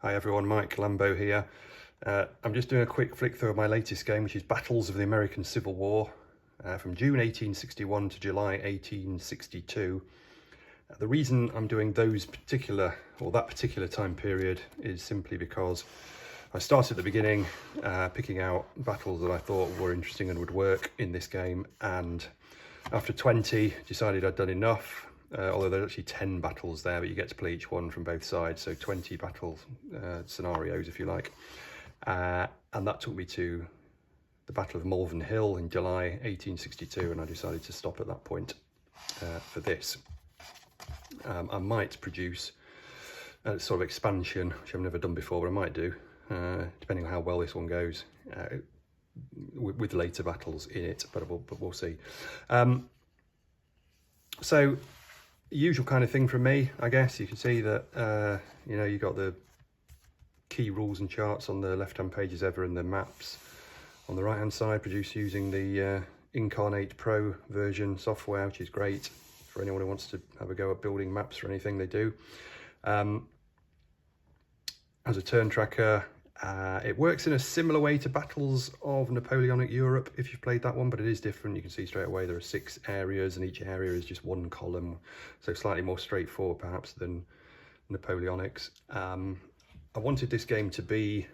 Hi everyone, Mike Lambo here. I'm just doing a quick flick through of my latest game, which is Battles of the American Civil War, from June 1861 to July 1862. The reason I'm doing that particular time period is simply because I started at the beginning, picking out battles that I thought were interesting and would work in this game, and after 20 decided I'd done enough. Although there's actually 10 battles there, but you get to play each one from both sides, so 20 battle scenarios, if you like. And that took me to the Battle of Malvern Hill in July 1862, and I decided to stop at that point for this. I might produce a sort of expansion, which I've never done before, but I might do, depending on how well this one goes, with later battles in it, but we'll see. So, usual kind of thing from me, I guess. You can see that, you've got the key rules and charts on the left-hand page as ever, and the maps on the right-hand side, produced using the Incarnate Pro version software, which is great for anyone who wants to have a go at building maps for anything they do. As a turn tracker, it works in a similar way to Battles of Napoleonic Europe, if you've played that one, but it is different. You can see straight away there are 6 areas, and each area is just one column, so slightly more straightforward perhaps than Napoleonic's. I wanted this game to be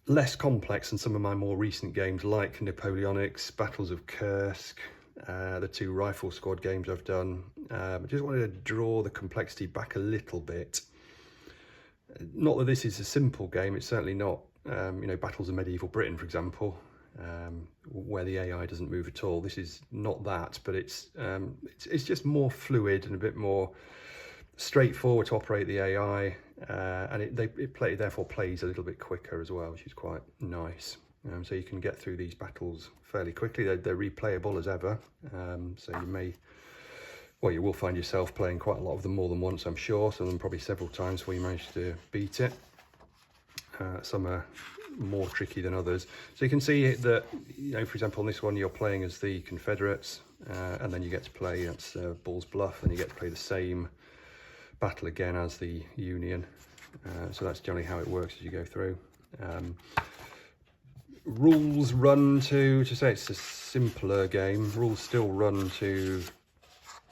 less complex than some of my more recent games, like Napoleonic's, Battles of Kursk, the 2 Rifle Squad games I've done. I just wanted to draw the complexity back a little bit. Not that this is a simple game, it's certainly not, Battles of Medieval Britain, for example, where the AI doesn't move at all. This is not that, but it's just more fluid and a bit more straightforward to operate the AI, and it therefore plays a little bit quicker as well, which is quite nice. So you can get through these battles fairly quickly. They're replayable as ever, so you will find yourself playing quite a lot of them more than once, I'm sure. Some of them probably several times before you manage to beat it. Some are more tricky than others. So you can see that, for example, on this one you're playing as the Confederates, and then you get to play, that's Bull's Bluff, and you get to play the same battle again as the Union. So that's generally how it works as you go through. Rules run to say it's a simpler game, rules still run to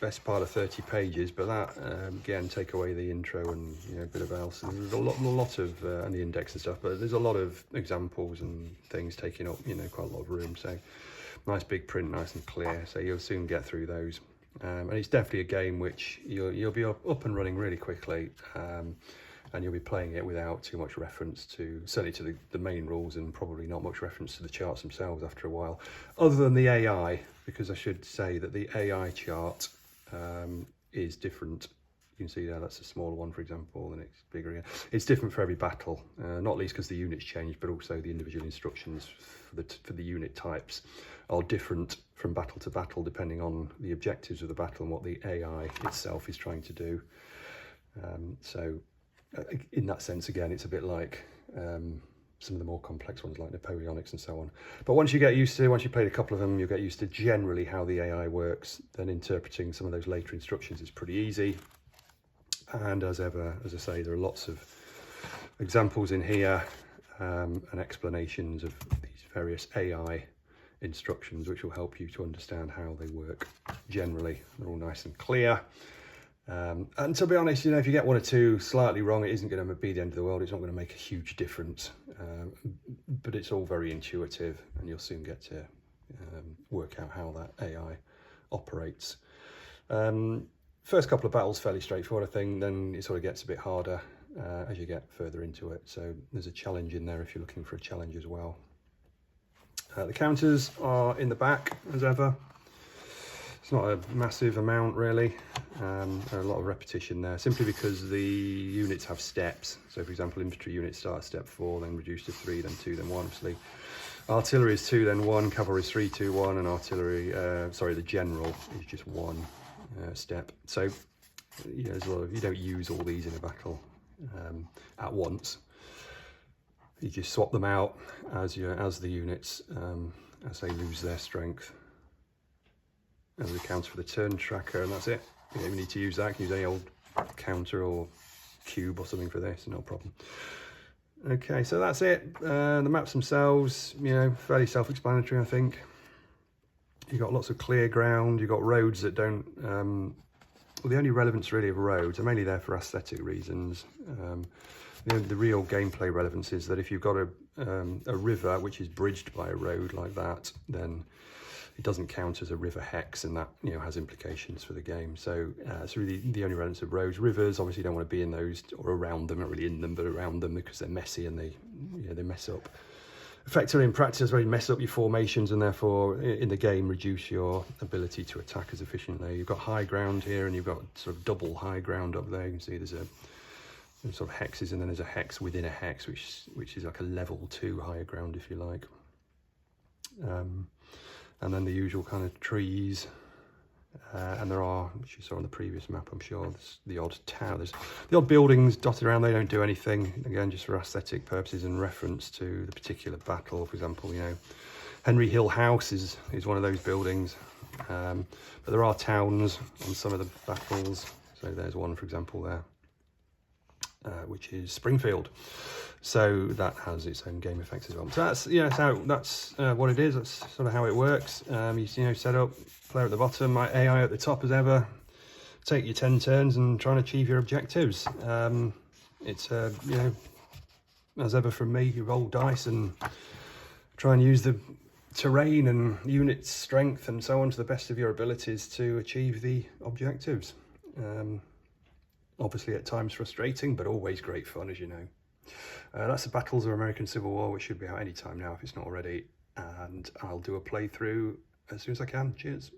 best part of 30 pages, but that again, take away the intro and a bit of else, and there's a lot of and the index and stuff, but there's a lot of examples and things taking up quite a lot of room. So nice big print, nice and clear, so you'll soon get through those. And it's definitely a game which you'll be up and running really quickly, and you'll be playing it without too much reference certainly to the main rules, and probably not much reference to the charts themselves after a while, other than the AI, because I should say that the AI chart is different. You can see there, that's a smaller one, for example, and it's bigger again. It's different for every battle, not least because the units change, but also the individual instructions for the unit types are different from battle to battle, depending on the objectives of the battle and what the AI itself is trying to do. So in that sense, again, it's a bit like some of the more complex ones like Napoleonics and so on. But once you played a couple of them, you'll get used to generally how the AI works. Then interpreting some of those later instructions is pretty easy. And as ever, as I say, there are lots of examples in here, and explanations of these various AI instructions, which will help you to understand how they work generally. They're all nice and clear. And to be honest, if you get 1 or 2 slightly wrong, it isn't going to be the end of the world. It's not going to make a huge difference, but it's all very intuitive, and you'll soon get to work out how that AI operates. First couple of battles fairly straightforward, I think, then it sort of gets a bit harder as you get further into it, so there's a challenge in there if you're looking for a challenge as well. The counters are in the back as ever. It's not a massive amount really, a lot of repetition there, simply because the units have steps. So for example, infantry units start at step 4, then reduce to 3, then 2, then 1, obviously. Artillery is 2, then 1, cavalry is 3, 2, 1, and the general is just 1 step. So there's a lot of, you don't use all these in a battle at once. You just swap them out as the units as they lose their strength. As a counter for the turn tracker, and that's it. You don't even need to use that. You can use any old counter or cube or something for this, no problem. Okay, so that's it. The maps themselves, you know, fairly self-explanatory, I think. You've got lots of clear ground, you've got roads that don't, well, the only relevance really of roads are mainly there for aesthetic reasons. The real gameplay relevance is that if you've got a river which is bridged by a road like that, then it doesn't count as a river hex, and that, you know, has implications for the game. So it's really the only relevance of roads. Rivers, obviously, you don't want to be in those or around them, not really in them, but around them, because they're messy and they, you know, they mess up. Effectively, in practice, really mess up your formations, and therefore, in the game, reduce your ability to attack as efficiently. You've got high ground here, and you've got sort of double high ground up there. You can see there's sort of hexes, and then there's a hex within a hex, which is like a level 2 higher ground, if you like. And then the usual kind of trees, and there are, which you saw on the previous map, I'm sure, there's the odd towers, the odd buildings dotted around. They don't do anything, again, just for aesthetic purposes and reference to the particular battle. For example, you know, Henry Hill House is one of those buildings, but there are towns on some of the battles. So there's one, for example, there, which is Springfield. So that has its own game effects as well. So that's, yeah, that's what it is. That's sort of how it works. You know, set up, player at the bottom, AI at the top as ever. Take your 10 turns and try and achieve your objectives. It's you know, as ever from me, you roll dice and try and use the terrain and unit strength and so on to the best of your abilities to achieve the objectives. Obviously at times frustrating, but always great fun, as you know. That's the Battles of American Civil War, which should be out any time now if it's not already, and I'll do a playthrough as soon as I can. Cheers.